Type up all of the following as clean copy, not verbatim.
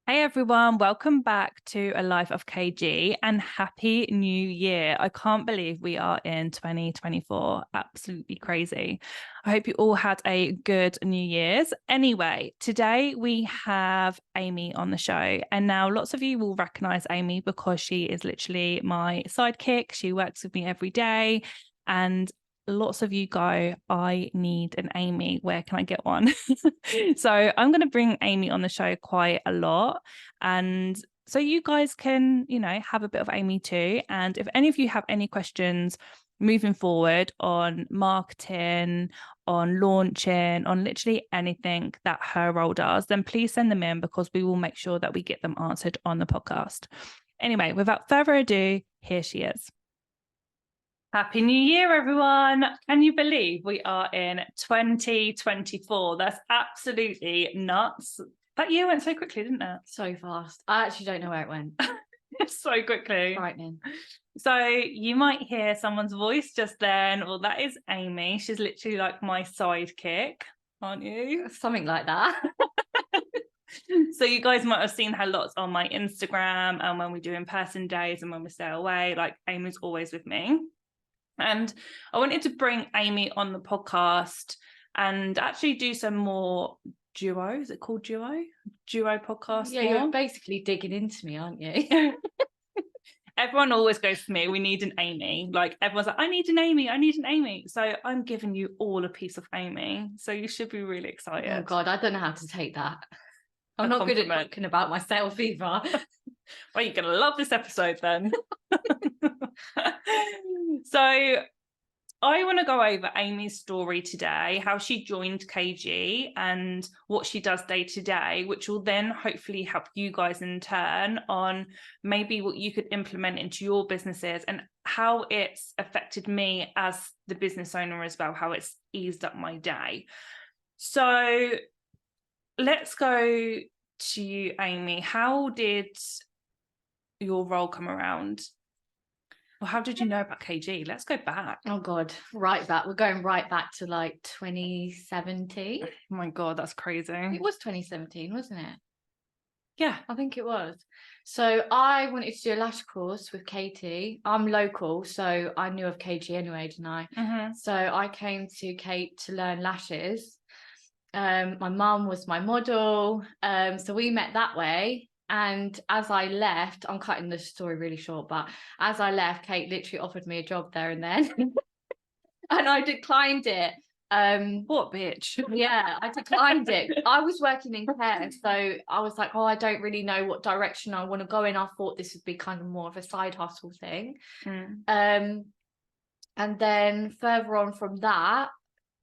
Hey everyone, welcome back to A Life of KG and Happy New Year. I can't believe we are in 2024. Absolutely crazy. I hope you all had a good New Year's. Anyway, today we have Amy on the show, and now lots of you will recognize Amy because she is literally my sidekick. She works with me every day, and lots of you go, I need an Amy. Where can I get one? So I'm going to bring Amy on the show quite a lot. And so you guys can, have a bit of Amy too. And if any of you have any questions moving forward on marketing, on launching, on literally anything that her role does, then please send them in because we will make sure that we get them answered on the podcast. Anyway, without further ado, here she is. Happy New Year, everyone. Can you believe we are in 2024? That's absolutely nuts. That year went so quickly, didn't it? So fast. I actually don't know where it went. So quickly. Frightening. So you might hear someone's voice just then. Well, that is Amy. She's literally like my sidekick, aren't you? Something like that. So you guys might have seen her lots on my Instagram and when we do in-person days and when we stay away, like Amy's always with me. And I wanted to bring Amy on the podcast and actually do some more duo. Is it called duo? Duo podcast. Yeah, more. you're basically digging into me, aren't you? Everyone always goes for me. We need an Amy. Like everyone's like, I need an Amy. I need an Amy. So I'm giving you all a piece of Amy. So you should be really excited. Oh God, I don't know how to take that. I'm not good at talking about myself either. Well, you're going to love this episode then. So I want to go over Amy's story today, how she joined KG and what she does day to day, which will then hopefully help you guys in turn on maybe what you could implement into your businesses and how it's affected me as the business owner as well, how it's eased up my day. So let's go to you, Amy. How did your role come around? Well, how did you know about KG? Let's go back. Oh God, right back. We're going right back to like 2017. Oh my God, that's crazy. It was 2017, wasn't it? Yeah, I think it was. So I wanted to do a lash course with Katie. I'm local, so I knew of KG anyway, didn't I? Mm-hmm. So I came to Kate to learn lashes. My mum was my model. So we met that way. And as I left, I'm cutting the story really short, but as I left, Kate literally offered me a job there and then. And I declined it. What bitch? Yeah, I declined it. I was working in care, so I was like, oh, I don't really know what direction I want to go in. I thought this would be kind of more of a side hustle thing. And then further on from that,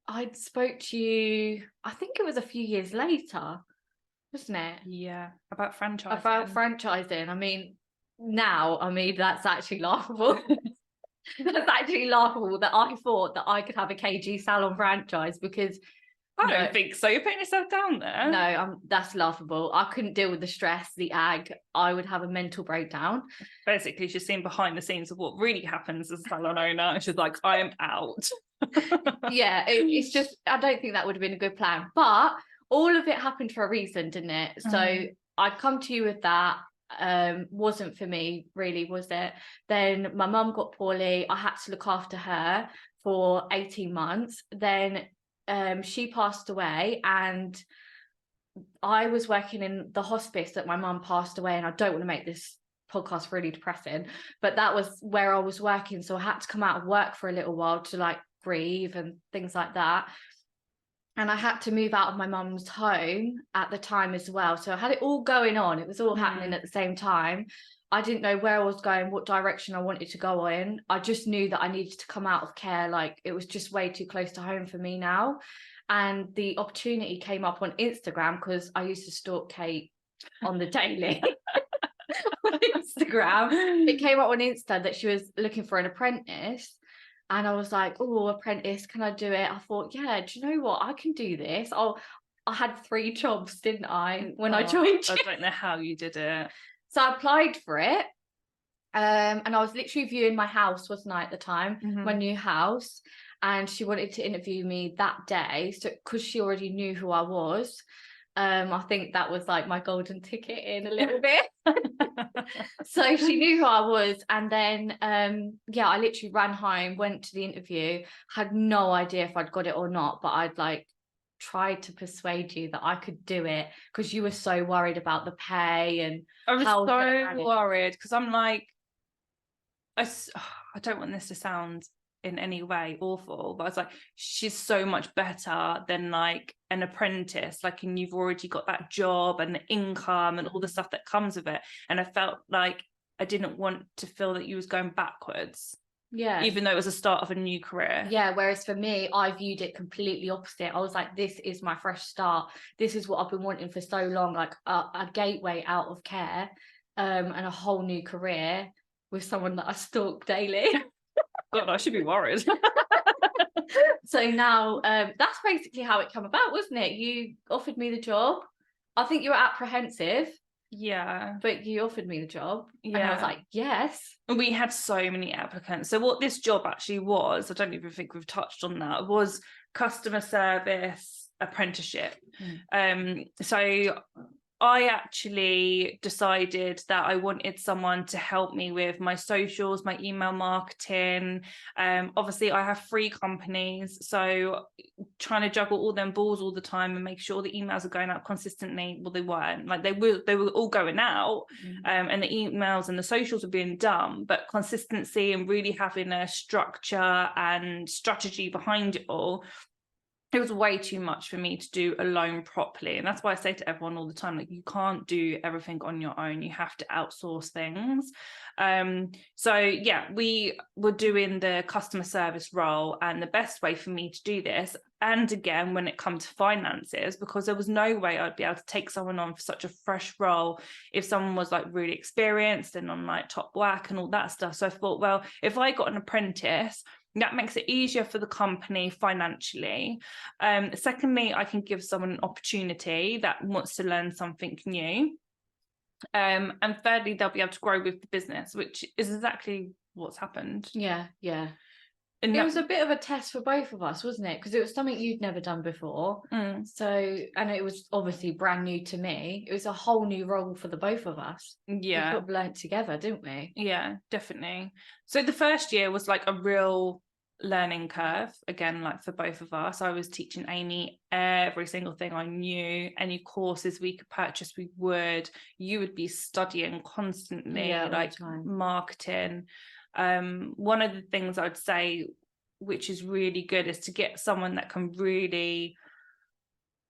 I spoke to you, I think it was a few years later, wasn't it? Yeah, about franchising. About franchising. That's actually laughable. That's actually laughable that I thought that I could have a KG salon franchise because I don't think so. You're putting yourself down there. No, that's laughable. I couldn't deal with the stress, the ag. I would have a mental breakdown. Basically, she's seen behind the scenes of what really happens as a salon owner, and she's like, I am out. Yeah, it's just, I don't think that would have been a good plan. But all of it happened for a reason, didn't it? So I'd come to you with that. Wasn't for me, really, was it? Then my mum got poorly. I had to look after her for 18 months. Then she passed away and I was working in the hospice that my mum passed away, and I don't want to make this podcast really depressing, but that was where I was working, so I had to come out of work for a little while to like grieve and things like that, and I had to move out of my mum's home at the time as well, so I had it all going on. It was all happening at the same time. I didn't know where I was going, what direction I wanted to go in. I just knew that I needed to come out of care. Like, it was just way too close to home for me now. And the opportunity came up on Instagram because I used to stalk Kate on the daily. On Instagram. It came up on Insta that she was looking for an apprentice. And I was like, oh, apprentice, can I do it? I thought, yeah, do you know what? I can do this. I had 3 jobs, didn't I, when I joined you? I don't know how you did it. So I applied for it, and I was literally viewing my house, wasn't I, at the time, my new house, and she wanted to interview me that day, so because she already knew who I was. I think that was like my golden ticket in a little bit. So she knew who I was, and then I literally ran home, went to the interview, had no idea if I'd got it or not, but I'd like tried to persuade you that I could do it because you were so worried about the pay and I was how so worried because I'm like, I don't want this to sound in any way awful, but I was like, she's so much better than like an apprentice, like, and you've already got that job and the income and all the stuff that comes with it. And I felt like I didn't want to feel that you was going backwards. Yeah. Even though it was the start of a new career. Yeah. Whereas for me, I viewed it completely opposite. I was like, this is my fresh start. This is what I've been wanting for so long, like a gateway out of care, and a whole new career with someone that I stalk daily. God, I should be worried. So now that's basically how it came about, wasn't it? You offered me the job. I think you were apprehensive. Yeah. But you offered me the job. Yeah. And I was like, yes. We had so many applicants. So what this job actually was, I don't even think we've touched on that, was customer service apprenticeship. So I actually decided that I wanted someone to help me with my socials, my email marketing. Obviously, I have 3 companies, so trying to juggle all them balls all the time and make sure the emails are going out consistently. Well, they weren't. Like they were all going out, and the emails and the socials were being done, but consistency and really having a structure and strategy behind it all, it was way too much for me to do alone properly. And that's why I say to everyone all the time, like, you can't do everything on your own. You have to outsource things. So yeah, we were doing the customer service role, and the best way for me to do this, and again, when it comes to finances, because there was no way I'd be able to take someone on for such a fresh role if someone was like really experienced and on like top whack and all that stuff. So I thought, well, if I got an apprentice, that makes it easier for the company financially. Secondly, I can give someone an opportunity that wants to learn something new. And thirdly, they'll be able to grow with the business, which is exactly what's happened. Yeah. And it was a bit of a test for both of us, wasn't it? Because it was something you'd never done before. So, and it was obviously brand new to me. It was a whole new role for the both of us. Yeah. We sort of learnt together, didn't we? Yeah, definitely. So the first year was like a real learning curve, again, like for both of us. I was teaching Amy every single thing I knew. Any courses we could purchase, we would. You would be studying constantly, like marketing. One of the things I'd say, which is really good, is to get someone that can really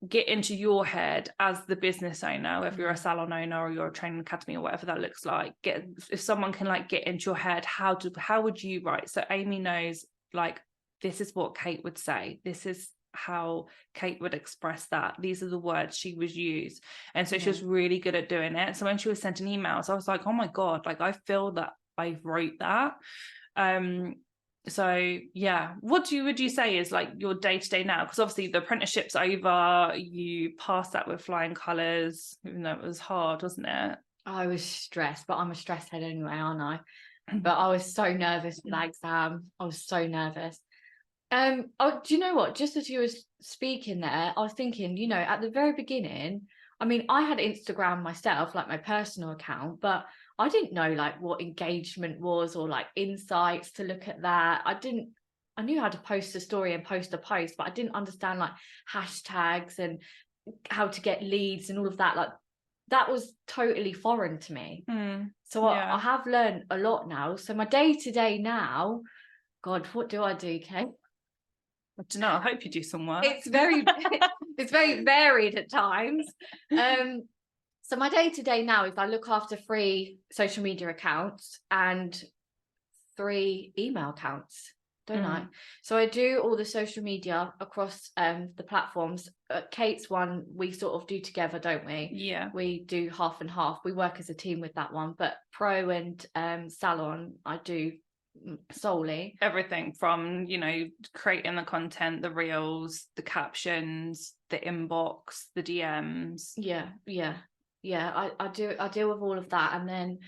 get into your head as the business owner, whether you're a salon owner or you're a training academy or whatever that looks like. If someone can like get into your head, how would you write? So Amy knows, like, this is what Kate would say, this is how Kate would express that, these are the words she would use. And so she was really good at doing it. So when she was sending emails, I was like, oh my God, like I feel that I wrote that. So yeah, what would you say is like your day-to-day now? Because obviously the apprenticeship's over, you passed that with flying colours, even though it was hard, wasn't it? I was stressed, but I'm a stress head anyway, aren't I? But I was so nervous for that exam. I was so nervous. Do you know what? Just as you were speaking there, I was thinking, you know, at the very beginning, I mean, I had Instagram myself, like my personal account, but I didn't know like what engagement was or like insights to look at that. I knew how to post a story and post a post, but I didn't understand like hashtags and how to get leads and all of that. Like that was totally foreign to me. So I have learned a lot now. So my day-to-day now, God, what do I do, Kate? I don't know. I hope you do some work. It's very varied at times. So my day-to-day now is I look after 3 social media accounts and 3 email accounts, don't I? So I do all the social media across the platforms. Kate's one we sort of do together, don't we? Yeah. We do half and half. We work as a team with that one. But Pro and Salon, I do solely. Everything from, you know, creating the content, the reels, the captions, the inbox, the DMs. I deal with all of that, and then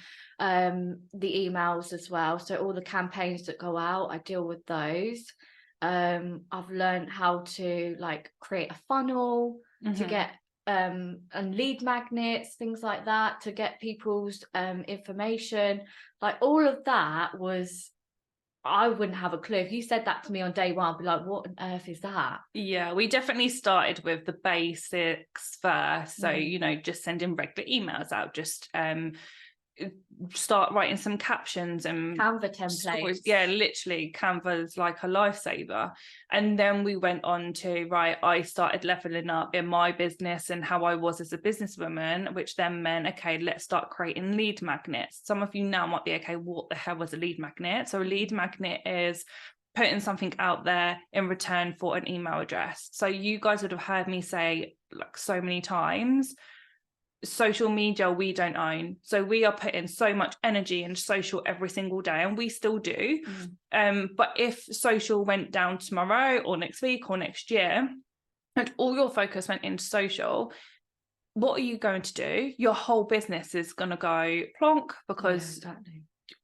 the emails as well. So all the campaigns that go out, I deal with those. I've learned how to like create a funnel to get and lead magnets, things like that, to get people's information. Like all of that was, I wouldn't have a clue. If you said that to me on day one, I'd be like, what on earth is that? Yeah, we definitely started with the basics first. So, you know, just sending regular emails out, just start writing some captions and Canva templates. stories. Yeah, literally Canva's like a lifesaver. And then we went on to, right, I started leveling up in my business and how I was as a businesswoman, which then meant, okay, let's start creating lead magnets. Some of you now might be, okay, what the hell was a lead magnet? So a lead magnet is putting something out there in return for an email address. So you guys would have heard me say like so many times, social media we don't own, so we are putting so much energy into social every single day, and we still do. But if social went down tomorrow or next week or next year and all your focus went into social, what are you going to do? Your whole business is going to go plonk, because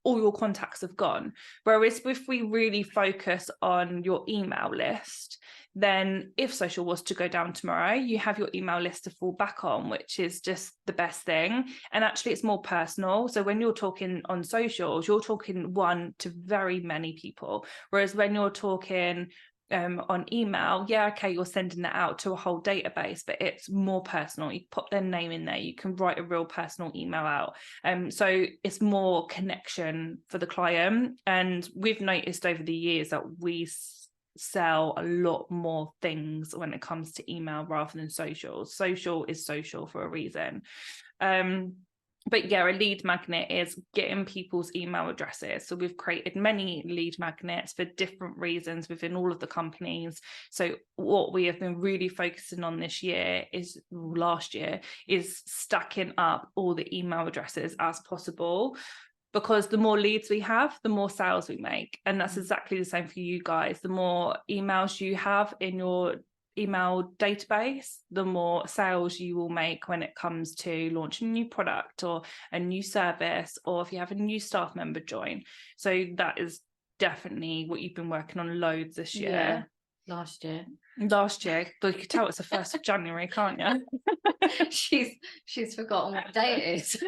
all your contacts have gone. Whereas if we really focus on your email list, then if social was to go down tomorrow, you have your email list to fall back on, which is just the best thing. And actually it's more personal. So when you're talking on socials, you're talking one to very many people. Whereas when you're talking on email, yeah, okay, you're sending that out to a whole database, but it's more personal. You put their name in there, you can write a real personal email out. So it's more connection for the client. And we've noticed over the years that we sell a lot more things when it comes to email rather than social. Social is social for a reason. But yeah, a lead magnet is getting people's email addresses. So we've created many lead magnets for different reasons within all of the companies. So what we have been really focusing on last year is stacking up all the email addresses as possible, because the more leads we have, the more sales we make. And that's exactly the same for you guys. The more emails you have in your email database, the more sales you will make when it comes to launching a new product or a new service, or if you have a new staff member join. So that is definitely what you've been working on loads this year. Yeah, last year, but you can tell it's the 1st of January, can't you? she's forgotten what day it is.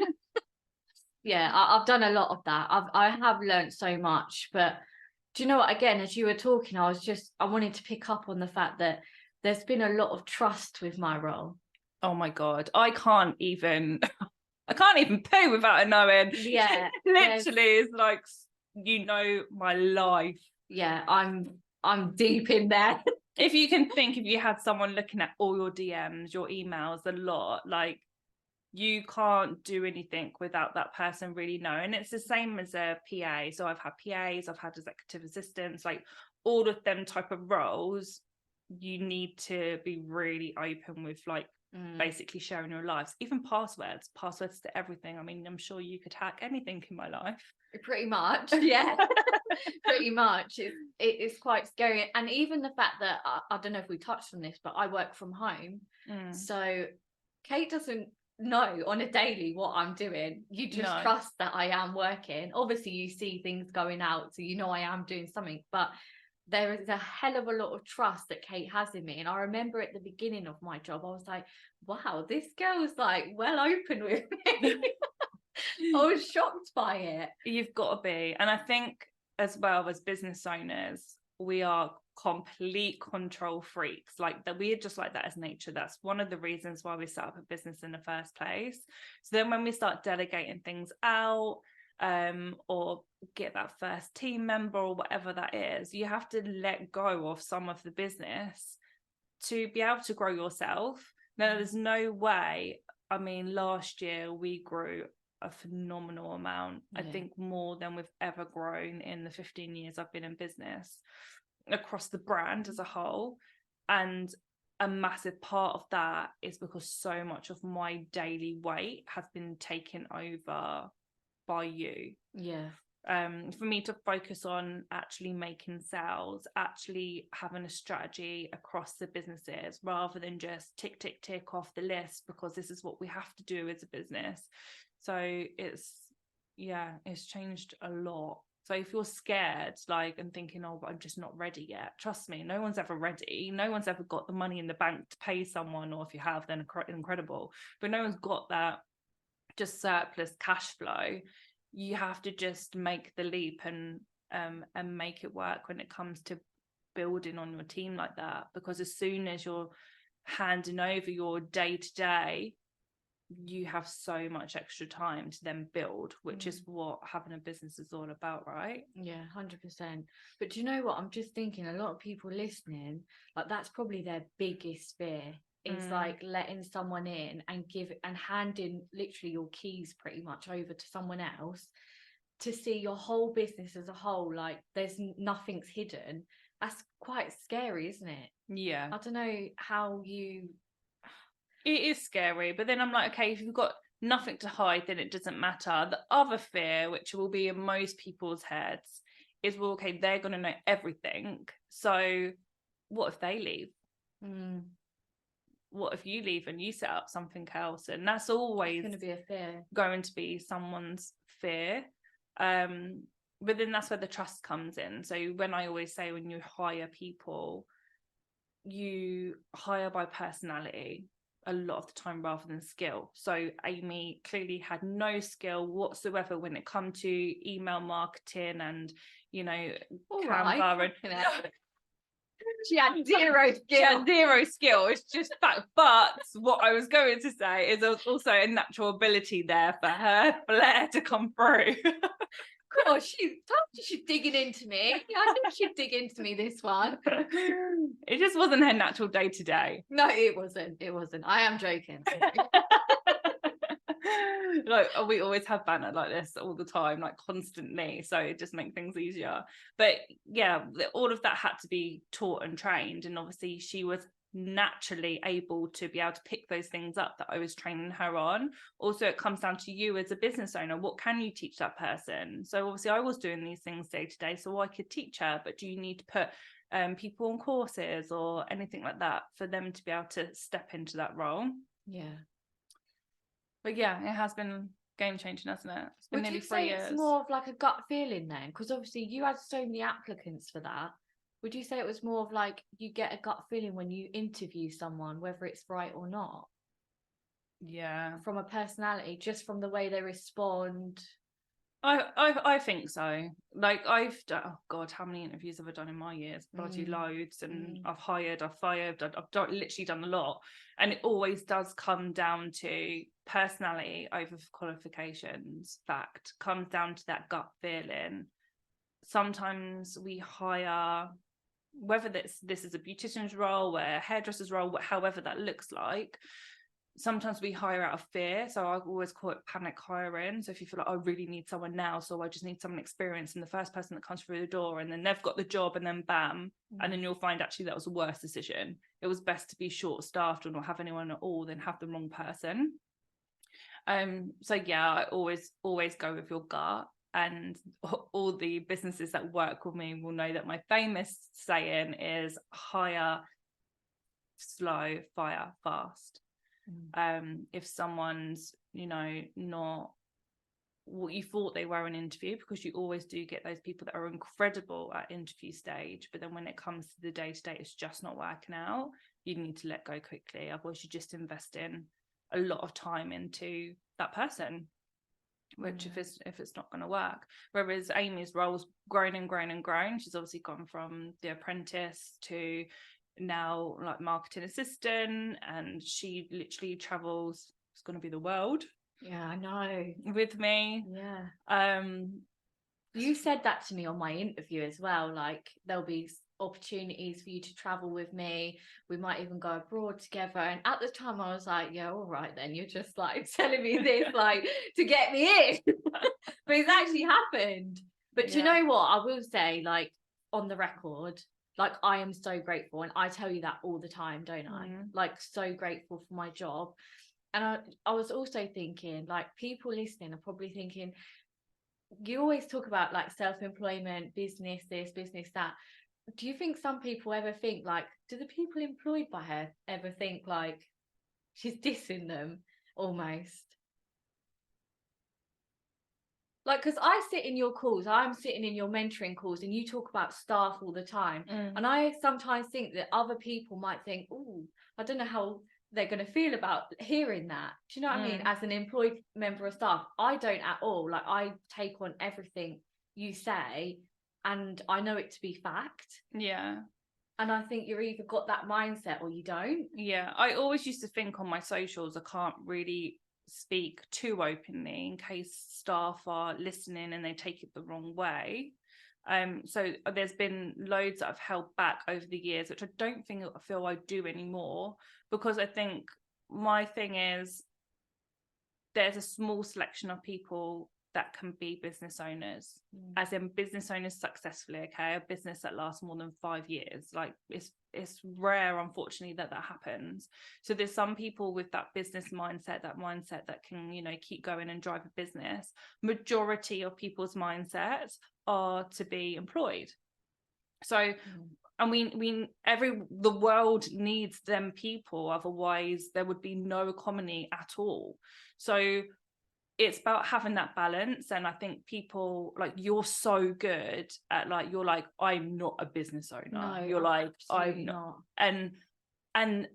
Yeah, I've done a lot of that. I have learned so much. But do you know what, again, as you were talking, I wanted to pick up on the fact that there's been a lot of trust with my role. Oh my God, I can't even poo without knowing. Yeah. Literally, it's like, you know, my life. Yeah, I'm deep in there. If you can think, if you had someone looking at all your DMs, your emails a lot, like, you can't do anything without that person really knowing. It's the same as a PA. So I've had PAs, I've had executive assistants, like all of them type of roles. You need to be really open with like basically sharing your lives, even passwords to everything. I mean, I'm sure you could hack anything in my life. Pretty much, yeah. Pretty much. It's quite scary. And even the fact that I don't know if we touched on this, but I work from home. So Kate doesn't know on a daily what I'm doing. You just trust that I am working. Obviously you see things going out, so you know I am doing something, but there is a hell of a lot of trust that Kate has in me. And I remember at the beginning of my job, I was like, wow, this girl's like well open with me. I was shocked by it. You've got to be. And I think as well, as business owners, we are complete control freaks. Like that, we are just like that as nature. That's one of the reasons why we set up a business in the first place. So then when we start delegating things out, or get that first team member or whatever that is, you have to let go of some of the business to be able to grow yourself. Now, there's no way. I mean, last year we grew a phenomenal amount. I think more than we've ever grown in the 15 years I've been in business, across the brand as a whole. And a massive part of that is because so much of my daily weight has been taken over by you. For me to focus on actually making sales, actually having a strategy across the businesses, rather than just tick off the list because this is what we have to do as a business. So it's changed a lot. So if you're scared, like, and thinking, oh, but I'm just not ready yet, trust me, no one's ever ready. No one's ever got the money in the bank to pay someone, or if you have, then incredible. But no one's got that just surplus cash flow. You have to just make the leap and make it work when it comes to building on your team like that. Because as soon as you're handing over your day to day, you have so much extra time to then build, which is what having a business is all about, right? Yeah, 100%. But do you know what? I'm just thinking a lot of people listening, like that's probably their biggest fear, is like letting someone in and handing literally your keys pretty much over to someone else to see your whole business as a whole. Like there's nothing's hidden. That's quite scary, isn't it? Yeah, I don't know how you. it is scary, but then I'm like, okay, if you've got nothing to hide, then it doesn't matter. The other fear, which will be in most people's heads, is, well, okay, they're going to know everything, so what if they leave? What if you leave and you set up something else? And that's always going to be a fear, going to be someone's fear. But then that's where the trust comes in. So when I always say, when you hire people, you hire by personality a lot of the time rather than skill. So Amy clearly had no skill whatsoever when it come to email marketing and, you know, Canva and she had zero skill. She had zero skill. It's just fact. But what I was going to say is there was also a natural ability there for her flair to come through. Gosh, she's digging into me. Yeah, I think she'd dig into me, this one. It just wasn't her natural day to day. No, it wasn't. I am joking. Like, we always have banter like this all the time, like constantly, so it just makes things easier. But yeah, all of that had to be taught and trained, and obviously she was naturally able to be able to pick those things up that I was training her on. Also, it comes down to you as a business owner. What can you teach that person? So obviously I was doing these things day to day, so I could teach her, but do you need to put people on courses or anything like that for them to be able to step into that role? Yeah. But yeah, it has been game changing, hasn't it? It's been nearly 3 years. It's more of like a gut feeling then? Because obviously you had so many applicants for that. Would you say it was more of like you get a gut feeling when you interview someone, whether it's right or not? Yeah. From a personality, just from the way they respond? I think so. Like, I've done, oh God, how many interviews have I done in my years? Bloody loads. And I've hired, I've fired, I've literally done a lot. And it always does come down to personality over qualifications. Fact comes down to that gut feeling. Sometimes we hire, whether this is a beautician's role, a hairdresser's role, however that looks like, sometimes we hire out of fear. So I always call it panic hiring. So if you feel like, I really need someone now, so I just need someone experienced, and the first person that comes through the door, and then they've got the job, and then bam, and then you'll find actually that was the worst decision. It was best to be short staffed or not have anyone at all than have the wrong person. So yeah, I always go with your gut. And all the businesses that work with me will know that my famous saying is hire slow, fire fast. If someone's, not what you thought they were in an interview, because you always do get those people that are incredible at interview stage, but then when it comes to the day-to-day, it's just not working out, you need to let go quickly. Otherwise, you just invest in a lot of time into that person, which if it's not going to work. Whereas Amy's role's grown and grown and grown. She's obviously gone from the Apprentice to now like marketing assistant, and she literally travels, it's going to be the world, I know, with me. You said that to me on my interview as well, like there'll be opportunities for you to travel with me, we might even go abroad together. And at the time I was like, yeah, all right then, you're just like telling me this like to get me in. But it's actually happened. But do you know what I will say, like on the record, like I am so grateful, and I tell you that all the time, don't I? Like so grateful for my job. And I was also thinking, like, people listening are probably thinking, you always talk about like self-employment, business this, business that. Do you think some people ever think like, do the people employed by her ever think like she's dissing them almost? Like, because I sit in your calls, I'm sitting in your mentoring calls, and you talk about staff all the time. And I sometimes think that other people might think, oh, I don't know how they're going to feel about hearing that. Do you know what I mean? As an employed member of staff, I don't at all. Like, I take on everything you say, and I know it to be fact. Yeah. And I think you're either got that mindset or you don't. Yeah. I always used to think on my socials, I can't really speak too openly in case staff are listening and they take it the wrong way. So there's been loads that I've held back over the years, which I don't feel I do anymore, because I think my thing is there's a small selection of people that can be business owners, as in business owners successfully, okay, a business that lasts more than 5 years. Like, it's rare, unfortunately, that happens. So there's some people with that business mindset, that can, you know, keep going and drive a business. Majority of people's mindsets are to be employed. So and the world needs them people, otherwise there would be no economy at all. So it's about having that balance. And I think people, like, you're so good at, like, you're like, I'm not a business owner. No, you're like, I'm not. And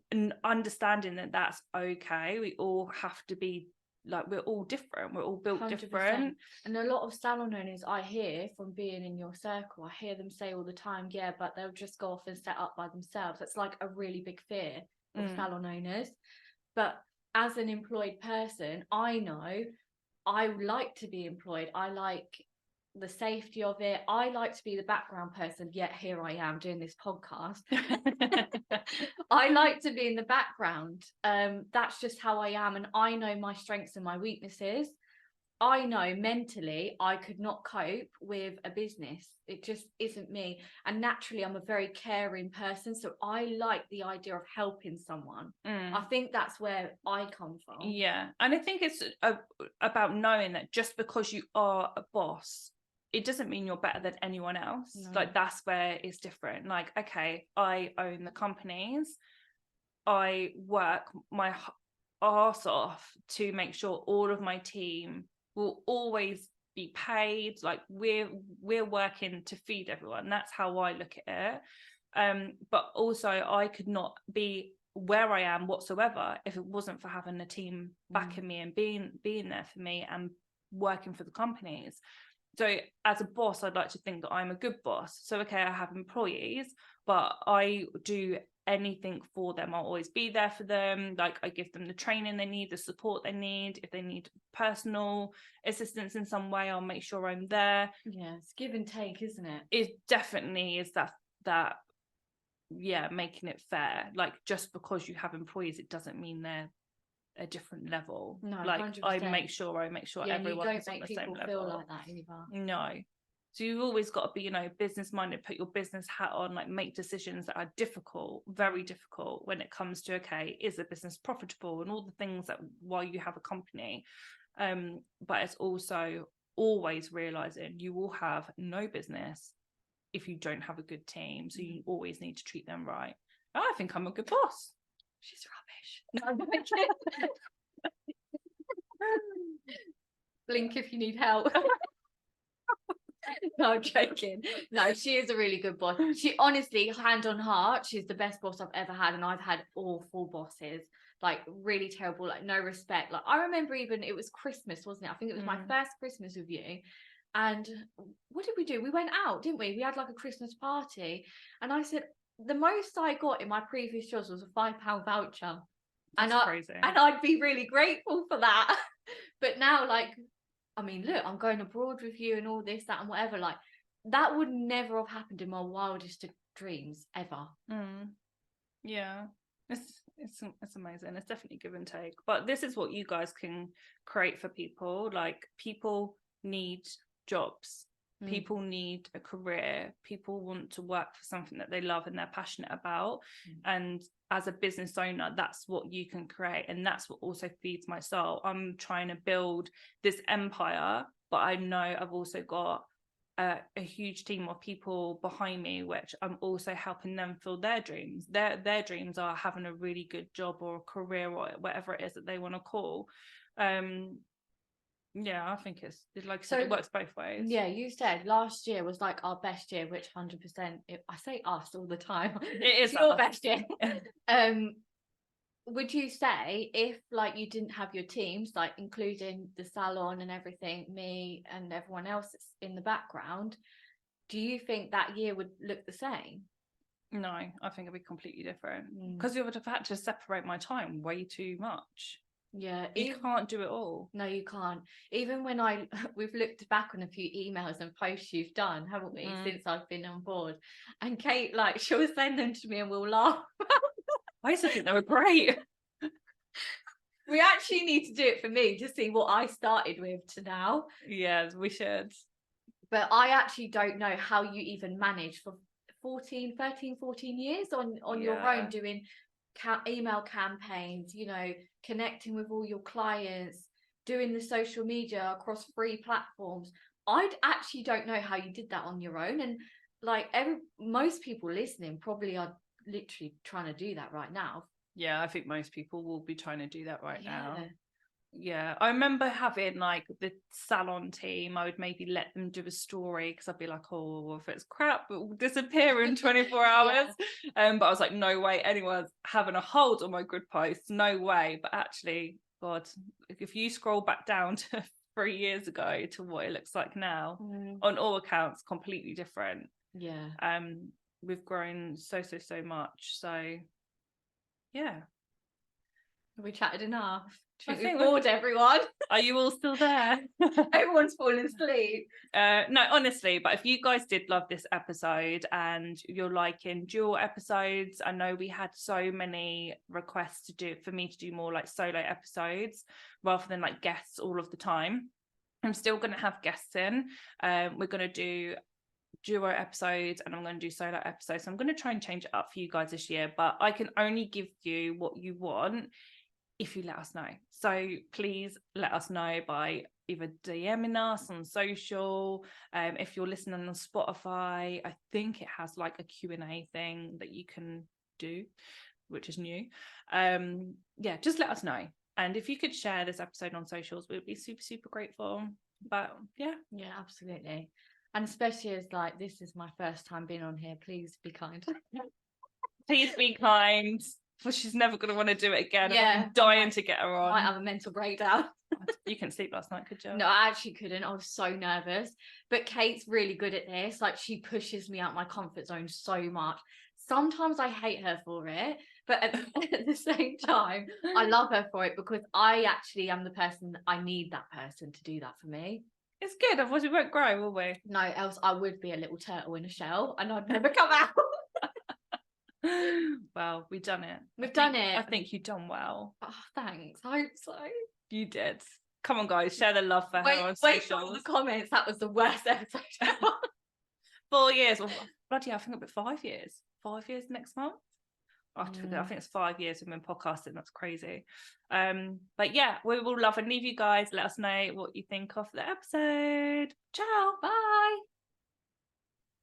understanding that that's okay. We all have to be, like, we're all different, we're all built 100%. different. And a lot of salon owners I hear from being in your circle, I hear them say all the time, yeah, but they'll just go off and set up by themselves. That's like a really big fear of salon owners. But as an employed person, I know I like to be employed. I like the safety of it. I like to be the background person, yet here I am doing this podcast. I like to be in the background. That's just how I am, and I know my strengths and my weaknesses. I know mentally I could not cope with a business. It just isn't me. And naturally, I'm a very caring person. So I like the idea of helping someone. I think that's where I come from. Yeah. And I think it's about knowing that just because you are a boss, it doesn't mean you're better than anyone else. No. Like, that's where it's different. Like, okay, I own the companies. I work my arse off to make sure all of my team will always be paid. Like, we're working to feed everyone. That's how I look at it. But also, I could not be where I am whatsoever if it wasn't for having a team backing me and being there for me and working for the companies. So as a boss, I'd like to think that I'm a good boss. So, okay, I have employees, but I do anything for them. I'll always be there for them. Like, I give them the training they need, the support they need. If they need personal assistance in some way, I'll make sure I'm there. Yeah, it's give and take, isn't it? It definitely is that yeah, making it fair. Like, just because you have employees, it doesn't mean they're a different level. No, like 100%. I make sure everyone is on the same level. Feel like that either. No. So you've always got to be, you know, business minded, put your business hat on, like, make decisions that are difficult, very difficult, when it comes to, okay, is the business profitable, and all the things that while you have a company. But it's also always realizing you will have no business if you don't have a good team. So you always need to treat them right. I think I'm a good boss. She's rubbish. No, blink if you need help. No, I'm joking. No, she is a really good boss. She honestly, hand on heart, she's the best boss I've ever had. And I've had awful bosses, like really terrible, like no respect. Like, I remember even it was Christmas, wasn't it? I think it was my first Christmas with you. And what did we do? We went out, didn't we? We had like a Christmas party. And I said, the most I got in my previous jobs was a £5 voucher. That's crazy. And I'd be really grateful for that. But now, like, I mean, look, I'm going abroad with you and all this, that, and whatever. Like, that would never have happened in my wildest of dreams ever. Yeah, it's amazing. It's definitely give and take. But this is what you guys can create for people. Like, people need jobs. People need a career. People want to work for something that they love and they're passionate about. And as a business owner, that's what you can create. And that's what also feeds my soul. I'm trying to build this empire, but I know I've also got a huge team of people behind me, which I'm also helping them fulfill their dreams. Their dreams are having a really good job or a career or whatever it is that they want to call. Yeah, I think it's like So it works both ways. yeah, you said last year was like our best year, which 100%, I say us all the time. It is your us. best year. Would you say if like you didn't have your teams, like including the salon and everything, me and everyone else that's in the background, do you think that year would look the same? No, I think it'd be completely different because you would have had to separate my time way too much. Yeah, you can't do it all. No, you can't. Even when we've looked back on a few emails and posts you've done, haven't we, since I've been on board? And Kate, like, she'll send them to me and we'll laugh. I used to think they were great. We actually need to do it for me to see what I started with to now. Yes, we should. But I actually don't know how you even manage for 14 years on your own, doing email campaigns, you know, connecting with all your clients, doing the social media across 3 platforms. I actually don't know how you did that on your own. And like most people listening probably are literally trying to do that right now. Yeah, I think most people will be trying to do that right now. Yeah, I remember having like the salon team. I would maybe let them do a story because I'd be like, oh, if it's crap, it will disappear in 24 hours. But I was like, no way, anyone's having a hold on my good posts, no way. But actually, God, if you scroll back down to 3 years ago to what it looks like now, on all accounts, completely different. Yeah. We've grown so much. So yeah. We chatted enough. I think we've bored everyone. Are you all still there? Everyone's falling asleep. No, honestly, but if you guys did love this episode and you're liking dual episodes, I know we had so many requests for me to do more like solo episodes rather than like guests all of the time. I'm still going to have guests in. We're going to do duo episodes and I'm going to do solo episodes. So I'm going to try and change it up for you guys this year, but I can only give you what you want if you let us know. So please let us know by either DMing us on social. If you're listening on Spotify, I think it has like a Q&A thing that you can do, which is new. Yeah, just let us know. And if you could share this episode on socials, we'd be super grateful. But yeah, absolutely. And especially as like this is my first time being on here, please be kind. Please be kind. For she's never going to want to do it again. I'm dying to get her on. I might have a mental breakdown. You couldn't sleep last night, could you? No, I actually couldn't. I was so nervous. But Kate's really good at this. Like, she pushes me out my comfort zone so much. Sometimes I hate her for it, but at the same time, I love her for it because I actually am the person that I need that person to do that for me. It's good, otherwise we won't grow, will we? No, else I would be a little turtle in a shell and I'd never come out. Well, we've done it. We've done it. I think you've done well. Oh, thanks. I hope so. You did. Come on, guys, share the love for her on socials. Wait for the comments. That was the worst episode ever. 4 years. Well, bloody hell, I think it'll be 5 years. 5 years next month. I think it's 5 years we've been podcasting. That's crazy. But yeah, we will love and leave you guys. Let us know what you think of the episode. Ciao. Bye.